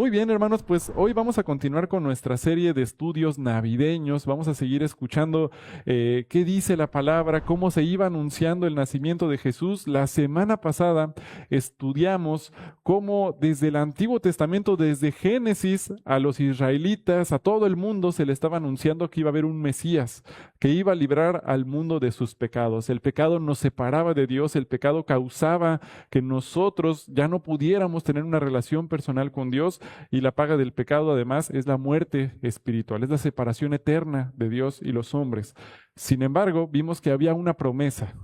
Muy bien, hermanos, pues hoy vamos a continuar con nuestra serie de estudios navideños. Vamos a seguir escuchando qué dice la palabra, cómo se iba anunciando el nacimiento de Jesús. La semana pasada estudiamos cómo desde el Antiguo Testamento, desde Génesis, a los israelitas, a todo el mundo, se le estaba anunciando que iba a haber un Mesías, que iba a librar al mundo de sus pecados. El pecado nos separaba de Dios, el pecado causaba que nosotros ya no pudiéramos tener una relación personal con Dios. Y la paga del pecado, además, es la muerte espiritual, es la separación eterna de Dios y los hombres. Sin embargo, vimos que había una promesa.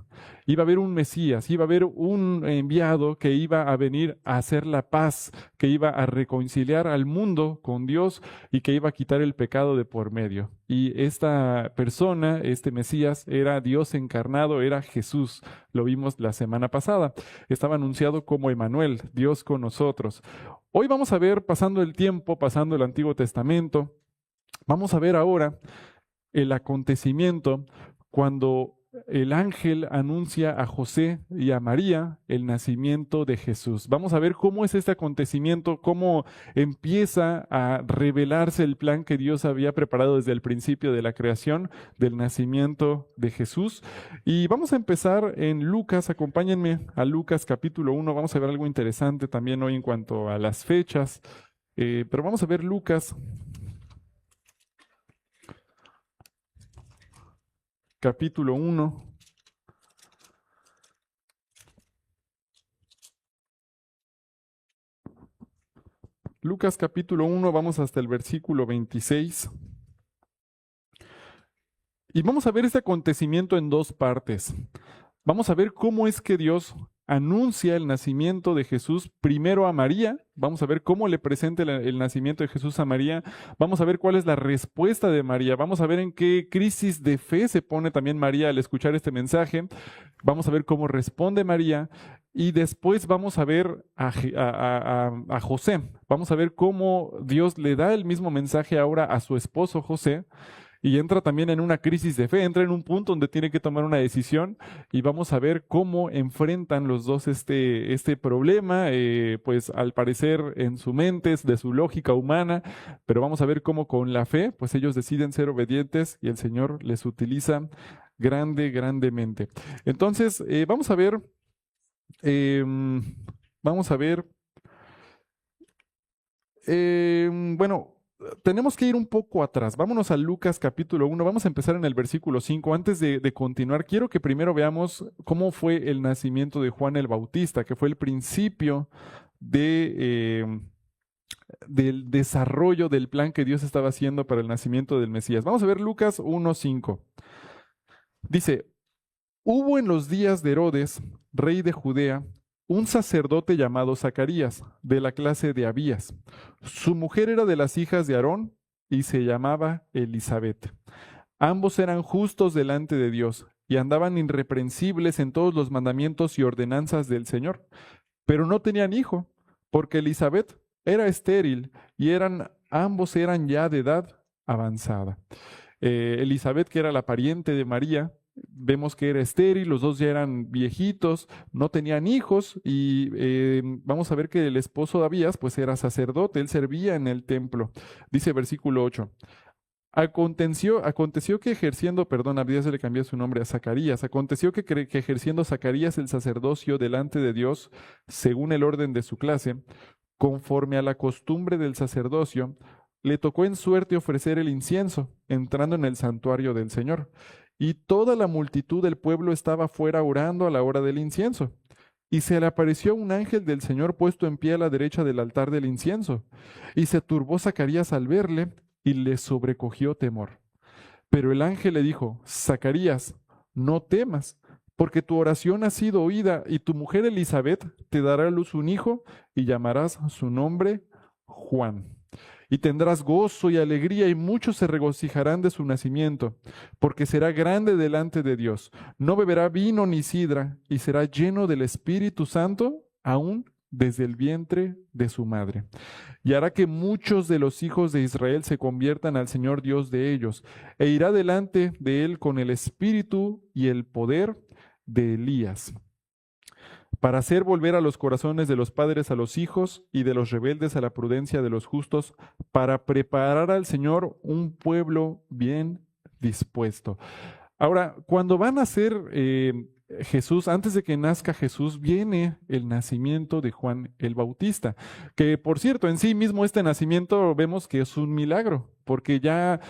Iba a haber un Mesías, iba a haber un enviado que iba a venir a hacer la paz, que iba a reconciliar al mundo con Dios y que iba a quitar el pecado de por medio. Y esta persona, este Mesías, era Dios encarnado, era Jesús. Lo vimos la semana pasada. Estaba anunciado como Emmanuel, Dios con nosotros. Hoy vamos a ver, pasando el tiempo, pasando el Antiguo Testamento, vamos a ver ahora el acontecimiento cuando el ángel anuncia a José y a María el nacimiento de Jesús. Vamos a ver cómo es este acontecimiento, cómo empieza a revelarse el plan que Dios había preparado desde el principio de la creación del nacimiento de Jesús. Y vamos a empezar en Lucas. Acompáñenme a Lucas capítulo 1. Vamos a ver algo interesante también hoy en cuanto a las fechas. Pero vamos a ver Lucas capítulo 1. Lucas capítulo 1, vamos hasta el versículo 26. Y vamos a ver este acontecimiento en dos partes. Vamos a ver cómo es que Dios anuncia el nacimiento de Jesús primero a María. Vamos a ver cómo le presenta el nacimiento de Jesús a María. Vamos a ver cuál es la respuesta de María. Vamos a ver en qué crisis de fe se pone también María al escuchar este mensaje. Vamos a ver cómo responde María. Y después vamos a ver a José. Vamos a ver cómo Dios le da el mismo mensaje ahora a su esposo José. Y entra también en una crisis de fe, entra en un punto donde tiene que tomar una decisión y vamos a ver cómo enfrentan los dos este problema, pues al parecer en su mente, es de su lógica humana, pero vamos a ver cómo con la fe, pues ellos deciden ser obedientes y el Señor les utiliza grandemente. Entonces, vamos a ver, bueno. Tenemos que ir un poco atrás. Vámonos a Lucas capítulo 1. Vamos a empezar en el versículo 5. Antes de continuar, quiero que primero veamos cómo fue el nacimiento de Juan el Bautista, que fue el principio del desarrollo del plan que Dios estaba haciendo para el nacimiento del Mesías. Vamos a ver Lucas 1:5. Dice, hubo en los días de Herodes, rey de Judea, un sacerdote llamado Zacarías, de la clase de Abías. Su mujer era de las hijas de Aarón y se llamaba Elisabet. Ambos eran justos delante de Dios y andaban irreprensibles en todos los mandamientos y ordenanzas del Señor. Pero no tenían hijo, porque Elisabet era estéril y ambos eran ya de edad avanzada. Elisabet, que era la pariente de María, vemos que era estéril, los dos ya eran viejitos, no tenían hijos y vamos a ver que el esposo de Abías pues era sacerdote, él servía en el templo. Dice versículo 8. Aconteció que ejerciendo, Abías se le cambió su nombre a Zacarías, aconteció que ejerciendo Zacarías el sacerdocio delante de Dios, según el orden de su clase, conforme a la costumbre del sacerdocio, le tocó en suerte ofrecer el incienso, entrando en el santuario del Señor. Y toda la multitud del pueblo estaba fuera orando a la hora del incienso. Y se le apareció un ángel del Señor puesto en pie a la derecha del altar del incienso. Y se turbó Zacarías al verle y le sobrecogió temor. Pero el ángel le dijo, Zacarías, no temas, porque tu oración ha sido oída y tu mujer Elisabet te dará a luz un hijo y llamarás su nombre Juan. Y tendrás gozo y alegría y muchos se regocijarán de su nacimiento, porque será grande delante de Dios. No beberá vino ni sidra y será lleno del Espíritu Santo aún desde el vientre de su madre. Y hará que muchos de los hijos de Israel se conviertan al Señor Dios de ellos, e irá delante de él con el espíritu y el poder de Elías. para hacer volver a los corazones de los padres a los hijos y de los rebeldes a la prudencia de los justos, para preparar al Señor un pueblo bien dispuesto. Ahora, cuando van a ser Jesús, antes de que nazca Jesús, viene el nacimiento de Juan el Bautista, que por cierto, en sí mismo este nacimiento vemos que es un milagro, porque ya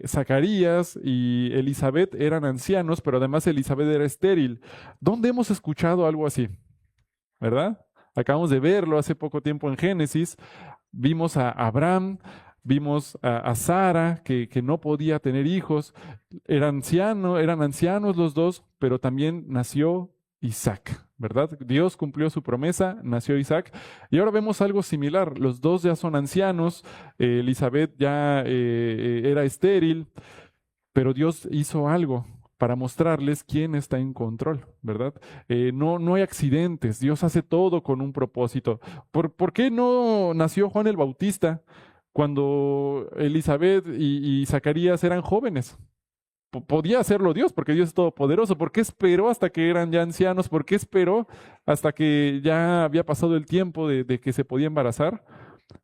Zacarías y Elizabeth eran ancianos, pero además Elizabeth era estéril. ¿Dónde hemos escuchado algo así? ¿Verdad? Acabamos de verlo hace poco tiempo en Génesis. Vimos a Abraham, vimos a Sara, que no podía tener hijos. Eran ancianos los dos, pero también nació Isaac, ¿verdad? Dios cumplió su promesa, nació Isaac. Y ahora vemos algo similar. Los dos ya son ancianos. Elizabeth ya era estéril, pero Dios hizo algo para mostrarles quién está en control, ¿verdad? No hay accidentes, Dios hace todo con un propósito. ¿Por qué no nació Juan el Bautista cuando Elizabeth y Zacarías eran jóvenes? Podía hacerlo Dios, porque Dios es todopoderoso. ¿Por qué esperó hasta que eran ya ancianos? ¿Por qué esperó hasta que ya había pasado el tiempo de que se podía embarazar?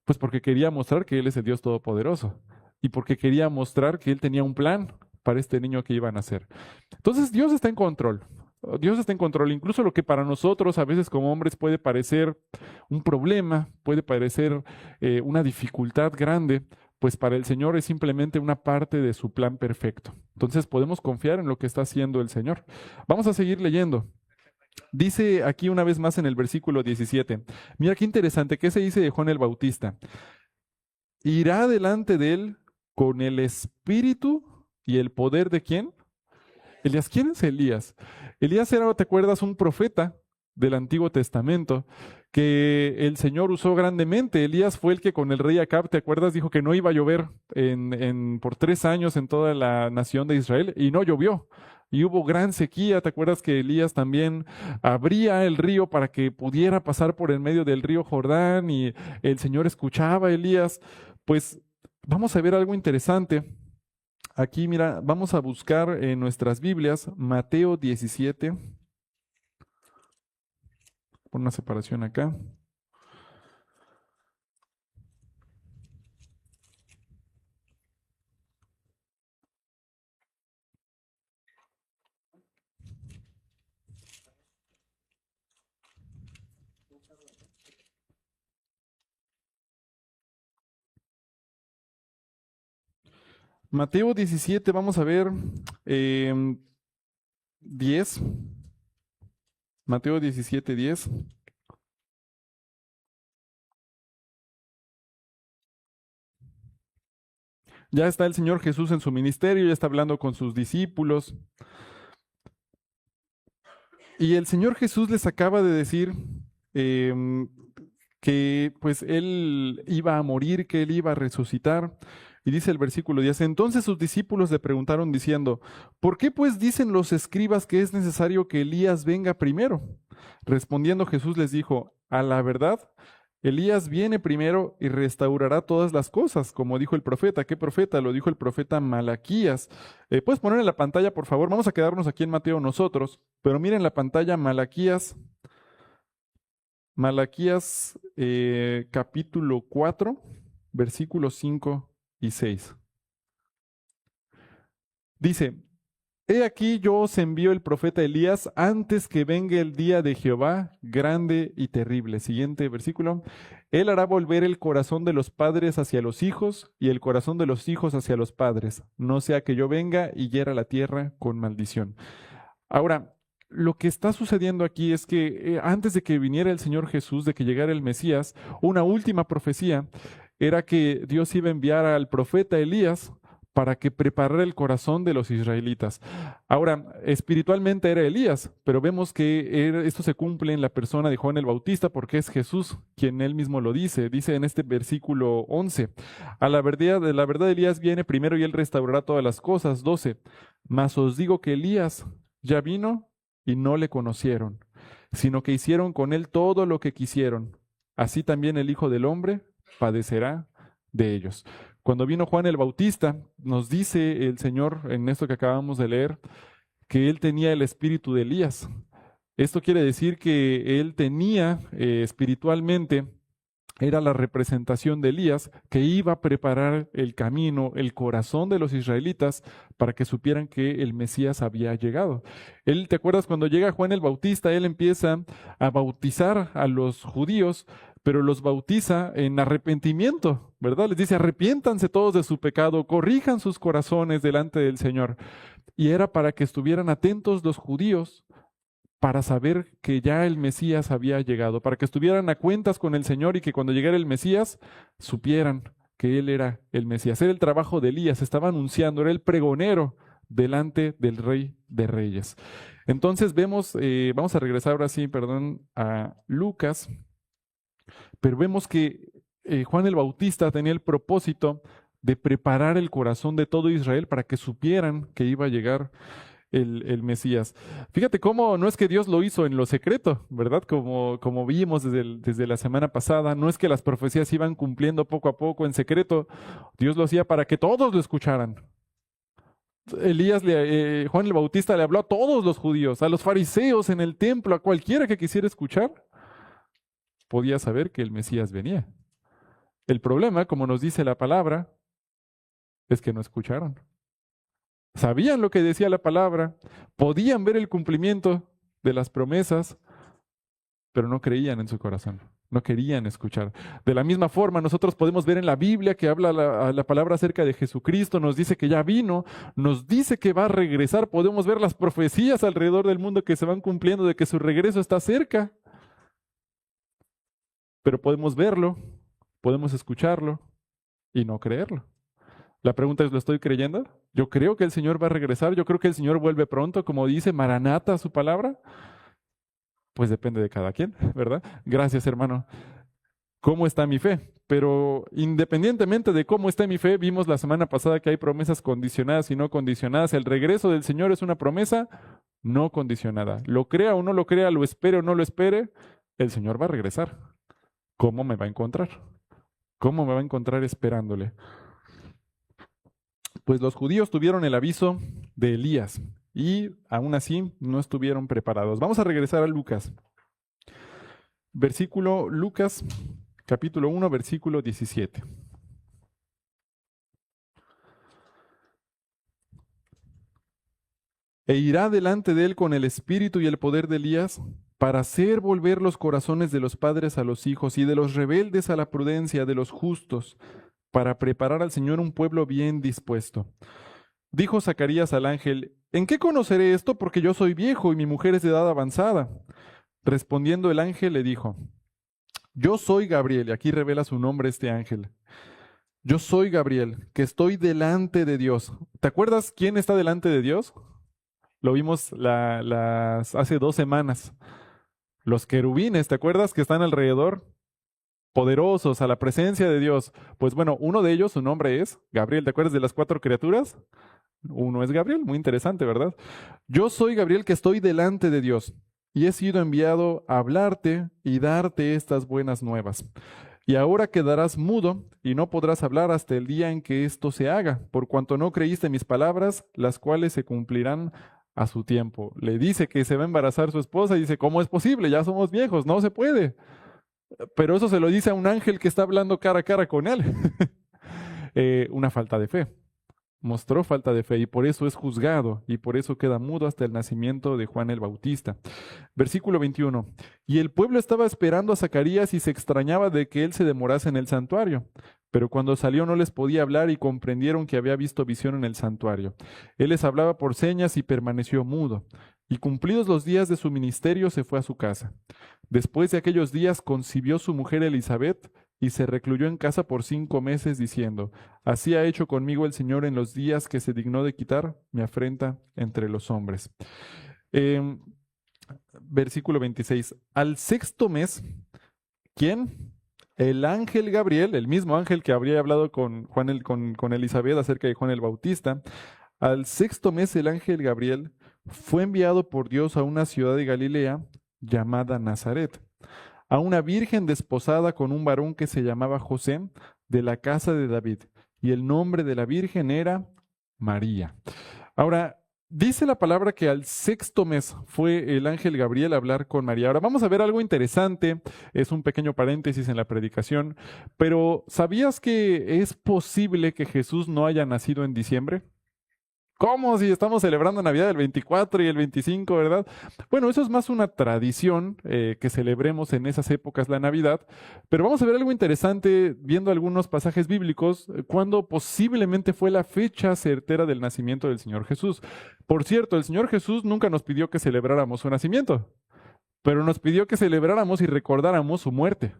Pues porque quería mostrar que Él es el Dios todopoderoso y porque quería mostrar que Él tenía un plan para este niño que iban a hacer. Entonces Dios está en control. Dios está en control. Incluso lo que para nosotros a veces como hombres puede parecer un problema, puede parecer una dificultad grande, pues para el Señor es simplemente una parte de su plan perfecto. Entonces podemos confiar en lo que está haciendo el Señor. Vamos a seguir leyendo. Dice aquí una vez más en el versículo 17. Mira qué interesante, ¿qué se dice de Juan el Bautista? Irá delante de él con el espíritu y el poder de ¿quién? Elías. ¿Quién es Elías? Elías era, ¿te acuerdas? Un profeta del Antiguo Testamento que el Señor usó grandemente. Elías fue el que con el rey Acab, ¿te acuerdas? Dijo que no iba a llover por 3 años en toda la nación de Israel y no llovió. Y hubo gran sequía. ¿Te acuerdas que Elías también abría el río para que pudiera pasar por en medio del río Jordán y el Señor escuchaba a Elías? Pues vamos a ver algo interesante. Aquí, mira, vamos a buscar en nuestras Biblias Mateo 17. Pon una separación acá. Mateo 17, vamos a ver 10. Mateo 17, 10. Ya está el Señor Jesús en su ministerio, ya está hablando con sus discípulos. Y el Señor Jesús les acaba de decir que pues Él iba a morir, que Él iba a resucitar. Y dice el versículo 10, entonces sus discípulos le preguntaron diciendo, ¿por qué pues dicen los escribas que es necesario que Elías venga primero? Respondiendo Jesús les dijo, a la verdad, Elías viene primero y restaurará todas las cosas, como dijo el profeta. ¿Qué profeta? Lo dijo el profeta Malaquías. ¿Puedes poner en la pantalla, por favor? Vamos a quedarnos aquí en Mateo nosotros, pero miren la pantalla Malaquías. Malaquías capítulo 4, versículos 5 y 6. Dice, he aquí yo os envío el profeta Elías antes que venga el día de Jehová grande y terrible. Siguiente versículo. Él hará volver el corazón de los padres hacia los hijos y el corazón de los hijos hacia los padres, no sea que yo venga y hiera la tierra con maldición. Ahora, lo que está sucediendo aquí es que antes de que viniera el Señor Jesús, de que llegara el Mesías, una última profecía era que Dios iba a enviar al profeta Elías para que preparara el corazón de los israelitas. Ahora, espiritualmente era Elías, pero vemos que esto se cumple en la persona de Juan el Bautista porque es Jesús quien él mismo lo dice. Dice en este versículo 11, a la verdad Elías viene primero y él restaurará todas las cosas. 12, mas os digo que Elías ya vino y no le conocieron, sino que hicieron con él todo lo que quisieron. Así también el Hijo del Hombre padecerá de ellos. Cuando vino Juan el Bautista, nos dice el Señor en esto que acabamos de leer, que él tenía el espíritu de Elías. Esto quiere decir que él tenía espiritualmente, era la representación de Elías que iba a preparar el camino, el corazón de los israelitas para que supieran que el Mesías había llegado. Él, ¿te acuerdas cuando llega Juan el Bautista? Él empieza a bautizar a los judíos, pero los bautiza en arrepentimiento, ¿verdad? Les dice, arrepiéntanse todos de su pecado, corrijan sus corazones delante del Señor. Y era para que estuvieran atentos los judíos para saber que ya el Mesías había llegado, para que estuvieran a cuentas con el Señor y que cuando llegara el Mesías supieran que Él era el Mesías. Era el trabajo de Elías, estaba anunciando, era el pregonero delante del Rey de Reyes. Entonces vemos, vamos a regresar ahora sí, perdón, a Lucas, pero vemos que Juan el Bautista tenía el propósito de preparar el corazón de todo Israel para que supieran que iba a llegar el Mesías. Fíjate cómo no es que Dios lo hizo en lo secreto, ¿verdad? Como vimos desde la semana pasada, no es que las profecías iban cumpliendo poco a poco en secreto, Dios lo hacía para que todos lo escucharan. Juan el Bautista le habló a todos los judíos, a los fariseos en el templo, a cualquiera que quisiera escuchar, podía saber que el Mesías venía. El problema, como nos dice la palabra, es que no escucharon. Sabían lo que decía la palabra, podían ver el cumplimiento de las promesas, pero no creían en su corazón, no querían escuchar. De la misma forma, nosotros podemos ver en la Biblia que habla la palabra acerca de Jesucristo, nos dice que ya vino, nos dice que va a regresar, podemos ver las profecías alrededor del mundo que se van cumpliendo de que su regreso está cerca, pero podemos verlo, podemos escucharlo y no creerlo. La pregunta es, ¿lo estoy creyendo? Yo creo que el Señor va a regresar, yo creo que el Señor vuelve pronto, como dice Maranata su palabra. Pues depende de cada quien, ¿verdad? Gracias, hermano. ¿Cómo está mi fe? Pero independientemente de cómo está mi fe, vimos la semana pasada que hay promesas condicionadas y no condicionadas. El regreso del Señor es una promesa no condicionada. Lo crea o no lo crea, lo espere o no lo espere, el Señor va a regresar. ¿Cómo me va a encontrar? ¿Cómo me va a encontrar esperándole? Pues los judíos tuvieron el aviso de Elías y aún así no estuvieron preparados. Vamos a regresar a Lucas. Lucas, capítulo 1, versículo 17. E irá delante de él con el espíritu y el poder de Elías para hacer volver los corazones de los padres a los hijos y de los rebeldes a la prudencia de los justos, para preparar al Señor un pueblo bien dispuesto. Dijo Zacarías al ángel, ¿en qué conoceré esto? Porque yo soy viejo y mi mujer es de edad avanzada. Respondiendo el ángel le dijo, yo soy Gabriel, y aquí revela su nombre este ángel. Yo soy Gabriel, que estoy delante de Dios. ¿Te acuerdas quién está delante de Dios? Lo vimos hace 2 semanas. Los querubines, ¿te acuerdas que están alrededor? Poderosos a la presencia de Dios. Pues bueno, uno de ellos, su nombre es Gabriel. ¿Te acuerdas de las 4 criaturas? Uno es Gabriel, muy interesante, ¿verdad? Yo soy Gabriel que estoy delante de Dios y he sido enviado a hablarte y darte estas buenas nuevas. Y ahora quedarás mudo y no podrás hablar hasta el día en que esto se haga, por cuanto no creíste mis palabras, las cuales se cumplirán a su tiempo. Le dice que se va a embarazar su esposa y dice, ¿cómo es posible? Ya somos viejos, no se puede. Pero eso se lo dice a un ángel que está hablando cara a cara con él. Una falta de fe. Mostró falta de fe y por eso es juzgado y por eso queda mudo hasta el nacimiento de Juan el Bautista. Versículo 21. Y el pueblo estaba esperando a Zacarías y se extrañaba de que él se demorase en el santuario. Pero cuando salió no les podía hablar y comprendieron que había visto visión en el santuario. Él les hablaba por señas y permaneció mudo. Y cumplidos los días de su ministerio se fue a su casa. Después de aquellos días concibió su mujer Elizabeth y se recluyó en casa por 5 meses diciendo, así ha hecho conmigo el Señor en los días que se dignó de quitar mi afrenta entre los hombres. Versículo 26. Al 6º mes, ¿quién? El ángel Gabriel, el mismo ángel que habría hablado con Elizabeth acerca de Juan el Bautista. Al 6º mes el ángel Gabriel fue enviado por Dios a una ciudad de Galilea llamada Nazaret, a una virgen desposada con un varón que se llamaba José, de la casa de David, y el nombre de la virgen era María. Ahora, Dice la palabra que al sexto mes fue el ángel Gabriel a hablar con María. Ahora vamos a ver algo interesante, es un pequeño paréntesis en la predicación, pero ¿sabías que es posible que Jesús no haya nacido en diciembre? ¿Cómo? Si estamos celebrando Navidad el 24 y el 25, ¿verdad? Bueno, eso es más una tradición que celebremos en esas épocas la Navidad, pero vamos a ver algo interesante viendo algunos pasajes bíblicos, cuando posiblemente fue la fecha certera del nacimiento del Señor Jesús. Por cierto, el Señor Jesús nunca nos pidió que celebráramos su nacimiento, pero nos pidió que celebráramos y recordáramos su muerte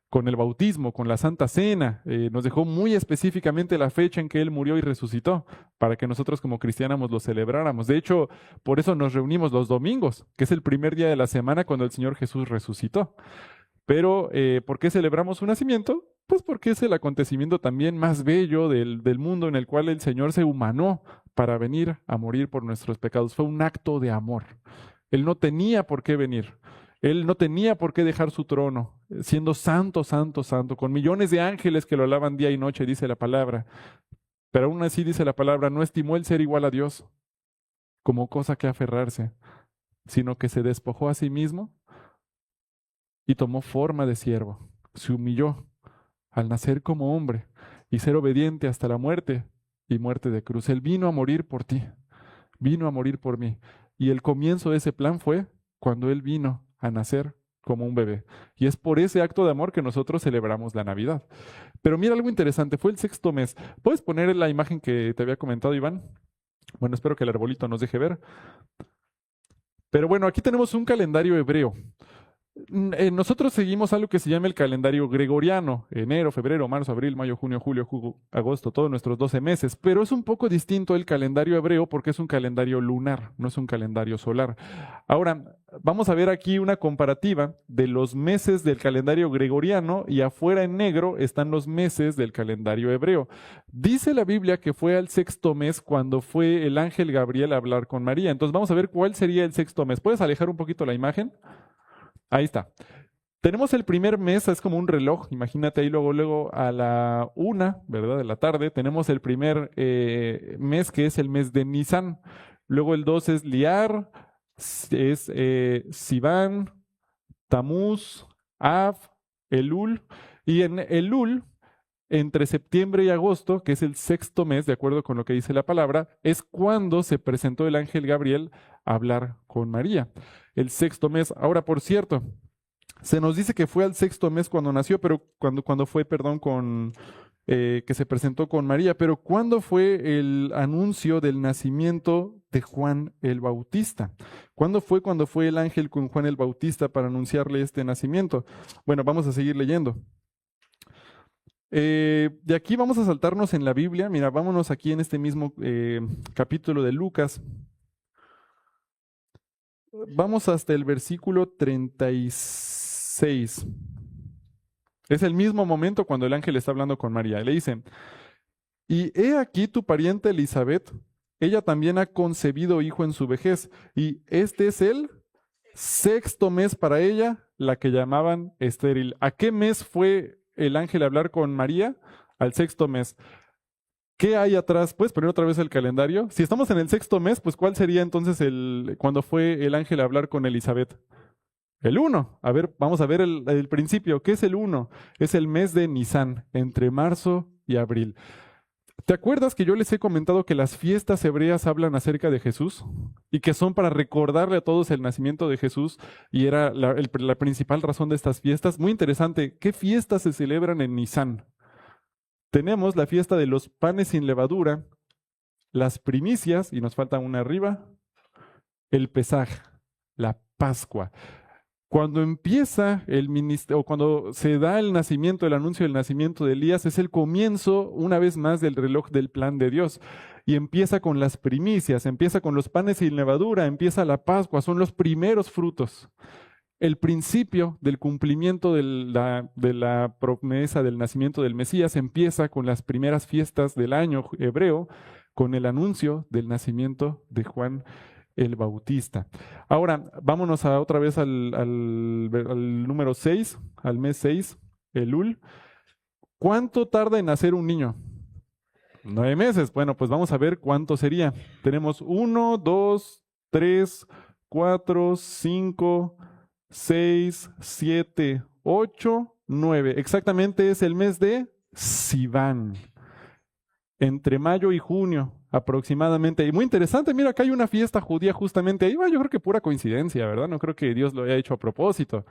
con el bautismo, con la Santa Cena. Nos dejó muy específicamente la fecha en que Él murió y resucitó, para que nosotros como cristianos lo celebráramos. De hecho, por eso nos reunimos los domingos, que es el primer día de la semana cuando el Señor Jesús resucitó. Pero, ¿por qué celebramos su nacimiento? Pues porque es el acontecimiento también más bello del mundo en el cual el Señor se humanó para venir a morir por nuestros pecados. Fue un acto de amor. Él no tenía por qué venir. Él no tenía por qué dejar su trono, siendo santo, santo, santo, con millones de ángeles que lo alaban día y noche, dice la palabra. Pero aún así, dice la palabra, no estimó el ser igual a Dios como cosa que aferrarse, sino que se despojó a sí mismo y tomó forma de siervo. Se humilló al nacer como hombre y ser obediente hasta la muerte y muerte de cruz. Él vino a morir por ti, vino a morir por mí. Y el comienzo de ese plan fue cuando Él vino a nacer como un bebé. Y es por ese acto de amor que nosotros celebramos la Navidad. Pero mira algo interesante, fue el sexto mes. ¿Puedes poner la imagen que te había comentado, Iván? Bueno, espero que el arbolito nos deje ver. Pero bueno, aquí tenemos un calendario hebreo. Nosotros seguimos algo que se llama el calendario gregoriano, enero, febrero, marzo, abril, mayo, junio, julio, agosto, todos nuestros 12 meses, pero es un poco distinto el calendario hebreo porque es un calendario lunar, no es un calendario solar. Ahora, vamos a ver aquí una comparativa de los meses del calendario gregoriano y afuera en negro están los meses del calendario hebreo. Dice la Biblia que fue al sexto mes cuando fue el ángel Gabriel a hablar con María. Entonces vamos a ver cuál sería el sexto mes. ¿Puedes alejar un poquito la imagen? Ahí está. Tenemos el primer mes, es como un reloj, imagínate ahí luego a la 1, ¿verdad? De la tarde, tenemos el primer mes que es el mes de Nisan. Luego el 2 es Liar, es Sivan, Tamuz, Av, Elul. Y en Elul, entre septiembre y agosto, que es el sexto mes, de acuerdo con lo que dice la palabra, es cuando se presentó el ángel Gabriel a hablar con María. El sexto mes. Ahora, por cierto, se nos dice que fue al sexto mes cuando nació, pero cuando fue, perdón, que se presentó con María, pero ¿cuándo fue el anuncio del nacimiento de Juan el Bautista? ¿Cuándo fue cuando fue el ángel con Juan el Bautista para anunciarle este nacimiento? Bueno, vamos a seguir leyendo. De aquí vamos a saltarnos en la Biblia. Mira, vámonos aquí en este mismo capítulo de Lucas. Vamos hasta el versículo 36. Es el mismo momento cuando el ángel está hablando con María. Le dice, y he aquí tu pariente Elizabeth, ella también ha concebido hijo en su vejez, y este es el sexto mes para ella, la que llamaban estéril. ¿A qué mes fue el ángel a hablar con María? Al sexto mes. ¿Qué hay atrás? ¿Puedes poner otra vez el calendario? Si estamos en el sexto mes, pues ¿cuál sería entonces cuando fue el ángel a hablar con Elizabeth? El 1. A ver, vamos a ver el principio. ¿Qué es el 1? Es el mes de Nisan, entre marzo y abril. ¿Te acuerdas que yo les he comentado que las fiestas hebreas hablan acerca de Jesús? Y que son para recordarle a todos el nacimiento de Jesús, y era la principal razón de estas fiestas. Muy interesante, ¿qué fiestas se celebran en Nisan? Tenemos la fiesta de los panes sin levadura, las primicias, y nos falta una arriba, el Pesaj, la Pascua. Cuando empieza el ministerio, o cuando se da el nacimiento, el anuncio del nacimiento de Elías, es el comienzo, una vez más, del reloj del plan de Dios. Y empieza con las primicias, empieza con los panes sin levadura, empieza la Pascua, son los primeros frutos. El principio del cumplimiento de la promesa del nacimiento del Mesías empieza con las primeras fiestas del año hebreo, con el anuncio del nacimiento de Juan el Bautista. Ahora, vámonos otra vez al número 6, al mes 6, Elul. ¿Cuánto tarda en nacer un niño? 9 meses. Bueno, pues vamos a ver cuánto sería. Tenemos 1, 2, 3, 4, 5, 6, 7, 8, 9. Exactamente es el mes de Sivan, entre mayo y junio aproximadamente. Y muy interesante, mira, acá hay una fiesta judía justamente ahí. Bueno, yo creo que pura coincidencia, ¿verdad? No creo que Dios lo haya hecho a propósito.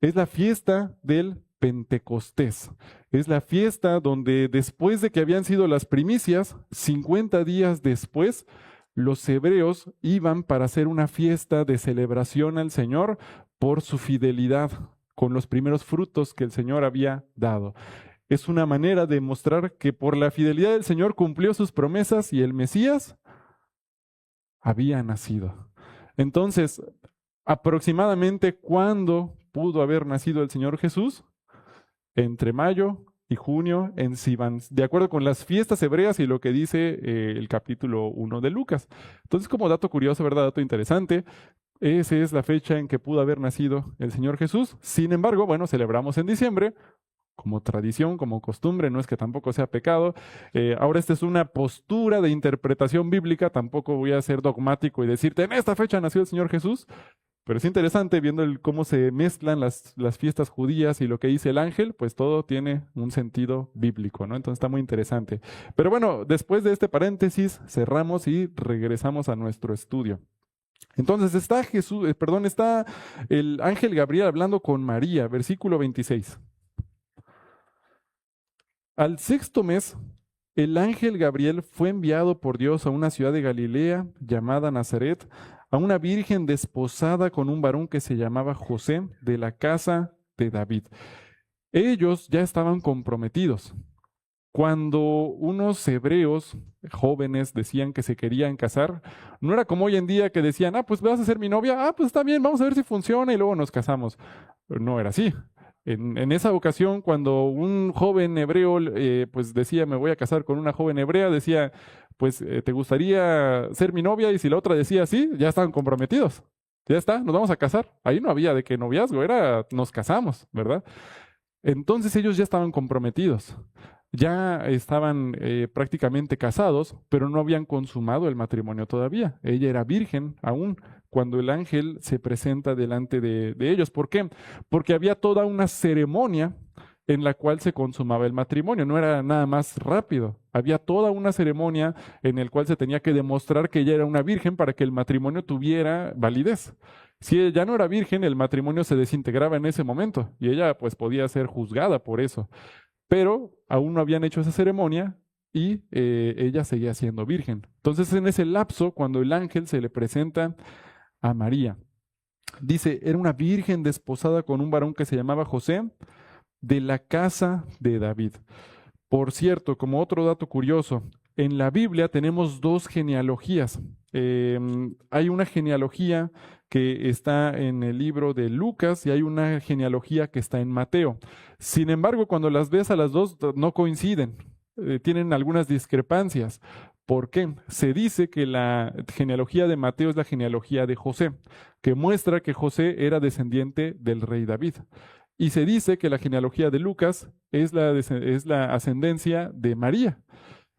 Es la fiesta del Pentecostés. Es la fiesta donde después de que habían sido las primicias, 50 días después, los hebreos iban para hacer una fiesta de celebración al Señor por su fidelidad con los primeros frutos que el Señor había dado. Es una manera de mostrar que por la fidelidad del Señor cumplió sus promesas y el Mesías había nacido. Entonces, aproximadamente, ¿cuándo pudo haber nacido el Señor Jesús? Entre mayo y junio en Sivan, de acuerdo con las fiestas hebreas y lo que dice el capítulo 1 de Lucas. Entonces, como dato curioso, ¿verdad? Dato interesante, esa es la fecha en que pudo haber nacido el Señor Jesús. Sin embargo, bueno, celebramos en diciembre, como tradición, como costumbre, no es que tampoco sea pecado. Ahora esta es una postura de interpretación bíblica, tampoco voy a ser dogmático y decirte, en esta fecha nació el Señor Jesús, pero es interesante viendo cómo se mezclan las fiestas judías y lo que dice el ángel, pues todo tiene un sentido bíblico, ¿no? Entonces está muy interesante. Pero bueno, después de este paréntesis, cerramos y regresamos a nuestro estudio. Entonces está está el ángel Gabriel hablando con María, versículo 26. Al sexto mes, el ángel Gabriel fue enviado por Dios a una ciudad de Galilea llamada Nazaret, a una virgen desposada con un varón que se llamaba José, de la casa de David. Ellos ya estaban comprometidos. Cuando unos hebreos jóvenes decían que se querían casar, no era como hoy en día que decían, pues vas a ser mi novia, pues está bien, vamos a ver si funciona y luego nos casamos. No era así. En esa ocasión, cuando un joven hebreo pues decía, me voy a casar con una joven hebrea, decía, pues ¿te gustaría ser mi novia? Y si la otra decía sí, ya estaban comprometidos. Ya está, nos vamos a casar. Ahí no había de qué noviazgo, era nos casamos, ¿verdad? Entonces ellos ya estaban comprometidos, ya estaban prácticamente casados, pero no habían consumado el matrimonio todavía. Ella era virgen aún cuando el ángel se presenta delante de ellos. ¿Por qué? Porque había toda una ceremonia en la cual se consumaba el matrimonio. No era nada más rápido. Había toda una ceremonia en la cual se tenía que demostrar que ella era una virgen para que el matrimonio tuviera validez. Si ella no era virgen, el matrimonio se desintegraba en ese momento y ella pues podía ser juzgada por eso. Pero aún no habían hecho esa ceremonia y ella seguía siendo virgen. Entonces en ese lapso, cuando el ángel se le presenta a María, dice, era una virgen desposada con un varón que se llamaba José, de la casa de David. Por cierto, como otro dato curioso, en la Biblia tenemos dos genealogías. Hay una genealogía que está en el libro de Lucas y hay una genealogía que está en Mateo. Sin embargo, cuando las ves a las dos, no coinciden, tienen algunas discrepancias. ¿Por qué? Se dice que la genealogía de Mateo es la genealogía de José, que muestra que José era descendiente del rey David. Y se dice que la genealogía de Lucas es la ascendencia de María.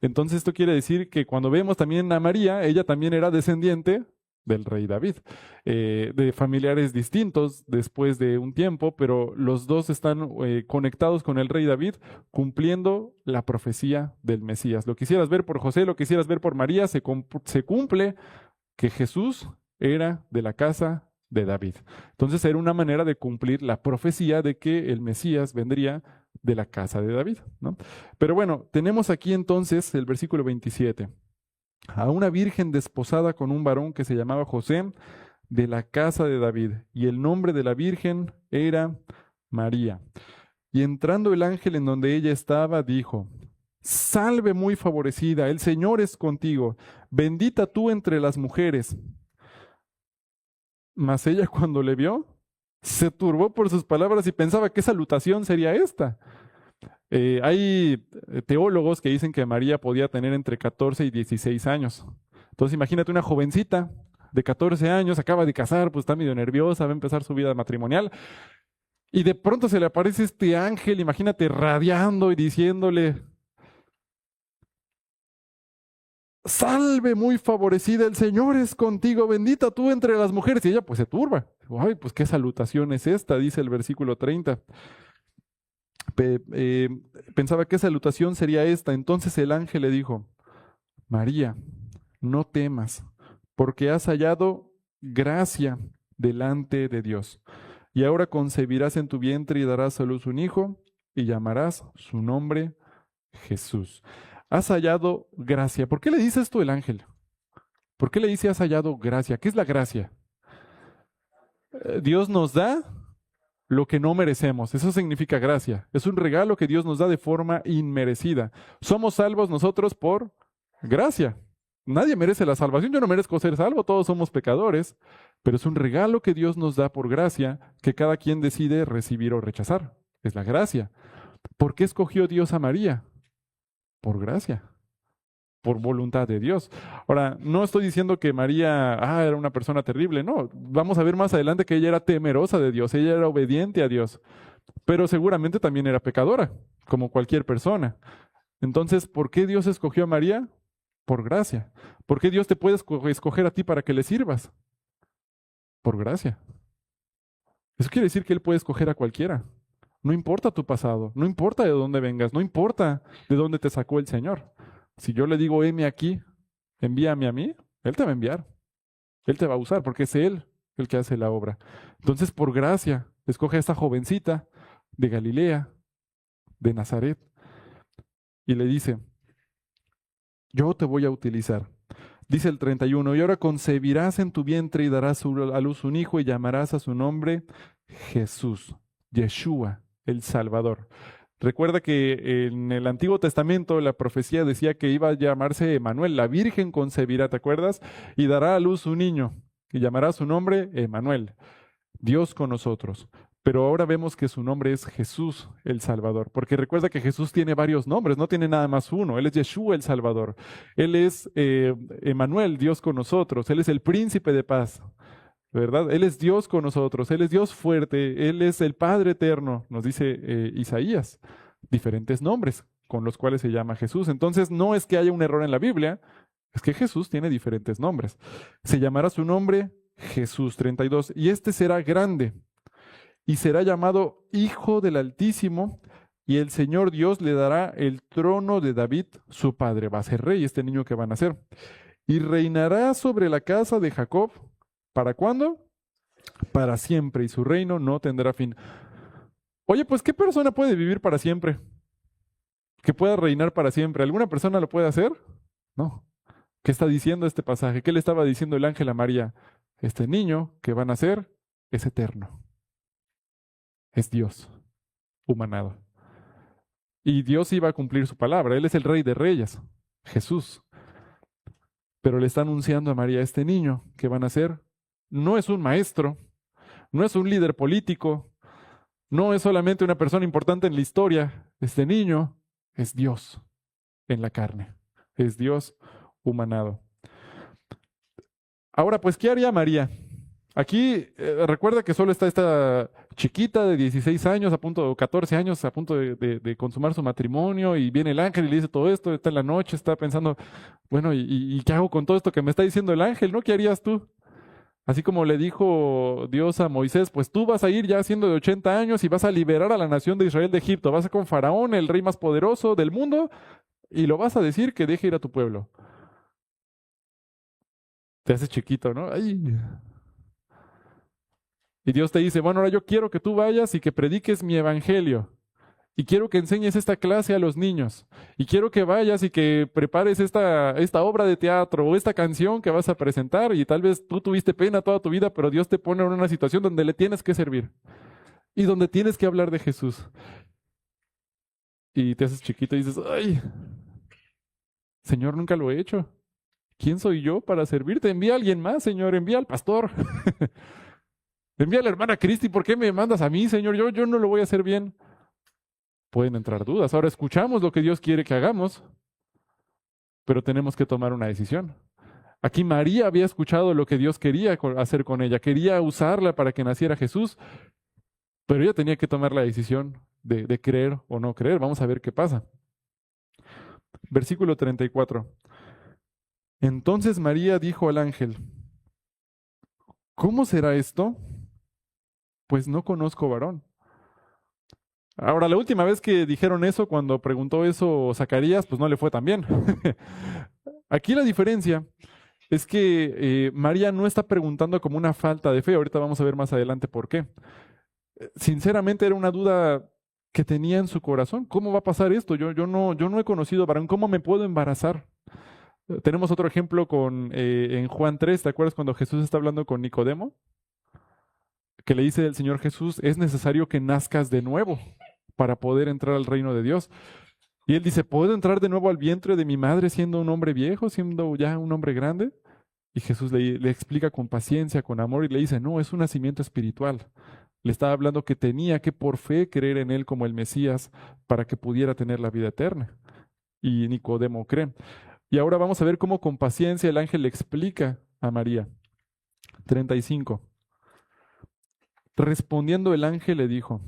Entonces esto quiere decir que cuando vemos también a María, ella también era descendiente del rey David, de familiares distintos después de un tiempo, pero los dos están conectados con el rey David, cumpliendo la profecía del Mesías. Lo quisieras ver por José, lo quisieras ver por María, se cumple que Jesús era de la casa de David. Entonces era una manera de cumplir la profecía de que el Mesías vendría de la casa de David, ¿no? Pero bueno, tenemos aquí entonces el versículo 27. A una virgen desposada con un varón que se llamaba José, de la casa de David, y el nombre de la virgen era María. Y entrando el ángel en donde ella estaba, dijo, Salve muy favorecida, el Señor es contigo, bendita tú entre las mujeres. Mas ella cuando le vio, se turbó por sus palabras y pensaba qué salutación sería esta. Hay teólogos que dicen que María podía tener entre 14 y 16 años. Entonces imagínate una jovencita de 14 años, acaba de casar, pues está medio nerviosa, va a empezar su vida matrimonial. Y de pronto se le aparece este ángel, imagínate, radiando y diciéndole, salve muy favorecida, el Señor es contigo, bendita tú entre las mujeres. Y ella pues se turba. Ay, pues qué salutación es esta, dice el versículo 30. Pe- eh, Pensaba qué salutación sería esta. Entonces el ángel le dijo, María, no temas, porque has hallado gracia delante de Dios. Y ahora concebirás en tu vientre y darás a luz un hijo, y llamarás su nombre Jesús. Has hallado gracia. ¿Por qué le dice esto el ángel? ¿Por qué le dice has hallado gracia? ¿Qué es la gracia? Dios nos da lo que no merecemos. Eso significa gracia. Es un regalo que Dios nos da de forma inmerecida. Somos salvos nosotros por gracia. Nadie merece la salvación. Yo no merezco ser salvo. Todos somos pecadores. Pero es un regalo que Dios nos da por gracia que cada quien decide recibir o rechazar. Es la gracia. ¿Por qué escogió Dios a María? Por gracia, por voluntad de Dios. Ahora, no estoy diciendo que María, era una persona terrible, no. Vamos a ver más adelante que ella era temerosa de Dios, ella era obediente a Dios, pero seguramente también era pecadora, como cualquier persona. Entonces, ¿por qué Dios escogió a María? Por gracia. ¿Por qué Dios te puede escoger a ti para que le sirvas? Por gracia. Eso quiere decir que Él puede escoger a cualquiera. No importa tu pasado, no importa de dónde vengas, no importa de dónde te sacó el Señor. Si yo le digo, heme aquí, envíame a mí, Él te va a enviar, Él te va a usar, porque es Él el que hace la obra. Entonces, por gracia, escoge a esta jovencita de Galilea, de Nazaret, y le dice, yo te voy a utilizar. Dice el 31, y ahora concebirás en tu vientre y darás a luz un hijo y llamarás a su nombre Jesús, Yeshua, el Salvador. Recuerda que en el Antiguo Testamento la profecía decía que iba a llamarse Emanuel, la Virgen concebirá, ¿te acuerdas? Y dará a luz un niño y llamará su nombre Emanuel, Dios con nosotros. Pero ahora vemos que su nombre es Jesús el Salvador, porque recuerda que Jesús tiene varios nombres, no tiene nada más uno. Él es Yeshua el Salvador. Él es Emanuel, Dios con nosotros. Él es el príncipe de paz, ¿verdad? Él es Dios con nosotros. Él es Dios fuerte. Él es el Padre eterno, nos dice Isaías. Diferentes nombres con los cuales se llama Jesús. Entonces no es que haya un error en la Biblia, es que Jesús tiene diferentes nombres. Se llamará su nombre Jesús 32, y este será grande y será llamado Hijo del Altísimo, y el Señor Dios le dará el trono de David, su padre. Va a ser rey este niño que va a nacer. Y reinará sobre la casa de Jacob. ¿Para cuándo? Para siempre, y su reino no tendrá fin. Oye, pues ¿qué persona puede vivir para siempre? Que pueda reinar para siempre. ¿Alguna persona lo puede hacer? No. ¿Qué está diciendo este pasaje? ¿Qué le estaba diciendo el ángel a María? Este niño que va a nacer es eterno. Es Dios, humanado. Y Dios iba a cumplir su palabra. Él es el Rey de Reyes, Jesús. Pero le está anunciando a María, este niño que van a ser, no es un maestro, no es un líder político, no es solamente una persona importante en la historia. Este niño es Dios en la carne, es Dios humanado. Ahora, pues, ¿qué haría María? Aquí recuerda que solo está esta chiquita de 16 años, a punto, o 14 años, a punto de consumar su matrimonio, y viene el ángel y le dice todo esto, está en la noche, está pensando, bueno, ¿y qué hago con todo esto que me está diciendo el ángel, ¿no? ¿Qué harías tú? Así como le dijo Dios a Moisés, pues tú vas a ir ya siendo de 80 años y vas a liberar a la nación de Israel de Egipto, vas a con Faraón, el rey más poderoso del mundo, y lo vas a decir que deje ir a tu pueblo. Te haces chiquito, ¿no? Ay. Y Dios te dice, bueno, ahora yo quiero que tú vayas y que prediques mi evangelio. Y quiero que enseñes esta clase a los niños. Y quiero que vayas y que prepares esta obra de teatro o esta canción que vas a presentar. Y tal vez tú tuviste pena toda tu vida, pero Dios te pone en una situación donde le tienes que servir. Y donde tienes que hablar de Jesús. Y te haces chiquito y dices, ay, Señor, nunca lo he hecho. ¿Quién soy yo para servirte? Envía a alguien más, Señor. Envía al pastor. Envía a la hermana Cristi. ¿Por qué me mandas a mí, Señor? Yo no lo voy a hacer bien. Pueden entrar dudas. Ahora escuchamos lo que Dios quiere que hagamos, pero tenemos que tomar una decisión. Aquí María había escuchado lo que Dios quería hacer con ella, quería usarla para que naciera Jesús, pero ella tenía que tomar la decisión de creer o no creer. Vamos a ver qué pasa. Versículo 34. Entonces María dijo al ángel, ¿cómo será esto? Pues no conozco varón. Ahora, la última vez que dijeron eso, cuando preguntó eso Zacarías, pues no le fue tan bien. Aquí la diferencia es que María no está preguntando como una falta de fe. Ahorita vamos a ver más adelante por qué. Sinceramente era una duda que tenía en su corazón. ¿Cómo va a pasar esto? Yo no he conocido varón. ¿Cómo me puedo embarazar? Tenemos otro ejemplo en Juan 3. ¿Te acuerdas cuando Jesús está hablando con Nicodemo? Que le dice el Señor Jesús, es necesario que nazcas de nuevo para poder entrar al reino de Dios. Y él dice, ¿puedo entrar de nuevo al vientre de mi madre siendo un hombre viejo, siendo ya un hombre grande? Y Jesús le explica con paciencia, con amor, y le dice, no, es un nacimiento espiritual. Le estaba hablando que tenía que por fe creer en él como el Mesías para que pudiera tener la vida eterna. Y Nicodemo cree. Y ahora vamos a ver cómo con paciencia el ángel le explica a María. 35. Respondiendo el ángel le dijo,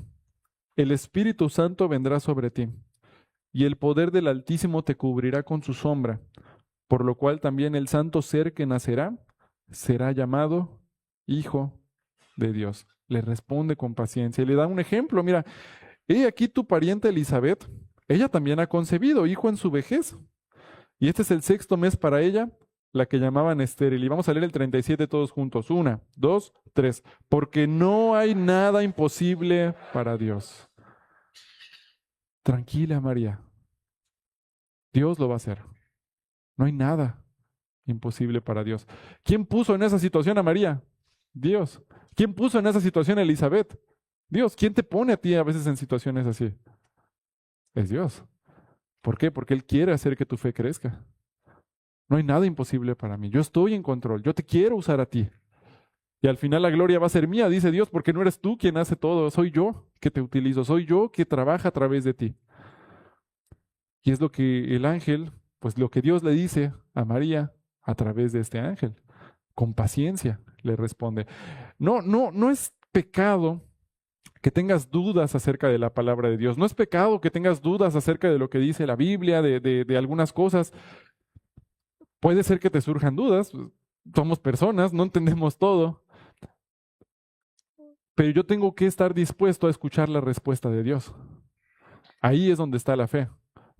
el Espíritu Santo vendrá sobre ti, y el poder del Altísimo te cubrirá con su sombra, por lo cual también el santo ser que nacerá será llamado Hijo de Dios. Le responde con paciencia y le da un ejemplo. Mira, he aquí tu pariente Elizabeth, ella también ha concebido hijo en su vejez, y este es el sexto mes para ella, la que llamaban estéril. Y vamos a leer el 37 todos juntos. 1, 2, 3. Porque no hay nada imposible para Dios. Tranquila, María. Dios lo va a hacer. No hay nada imposible para Dios. ¿Quién puso en esa situación a María? Dios. ¿Quién puso en esa situación a Elizabeth? Dios. ¿Quién te pone a ti a veces en situaciones así? Es Dios. ¿Por qué? Porque Él quiere hacer que tu fe crezca. No hay nada imposible para mí. Yo estoy en control. Yo te quiero usar a ti. Y al final la gloria va a ser mía, dice Dios, porque no eres tú quien hace todo. Soy yo que te utilizo. Soy yo que trabaja a través de ti. Y es lo que el ángel, pues lo que Dios le dice a María a través de este ángel. Con paciencia le responde. No es pecado que tengas dudas acerca de la palabra de Dios. No es pecado que tengas dudas acerca de lo que dice la Biblia, de algunas cosas. Puede ser que te surjan dudas. Somos personas, no entendemos todo. Pero yo tengo que estar dispuesto a escuchar la respuesta de Dios. Ahí es donde está la fe.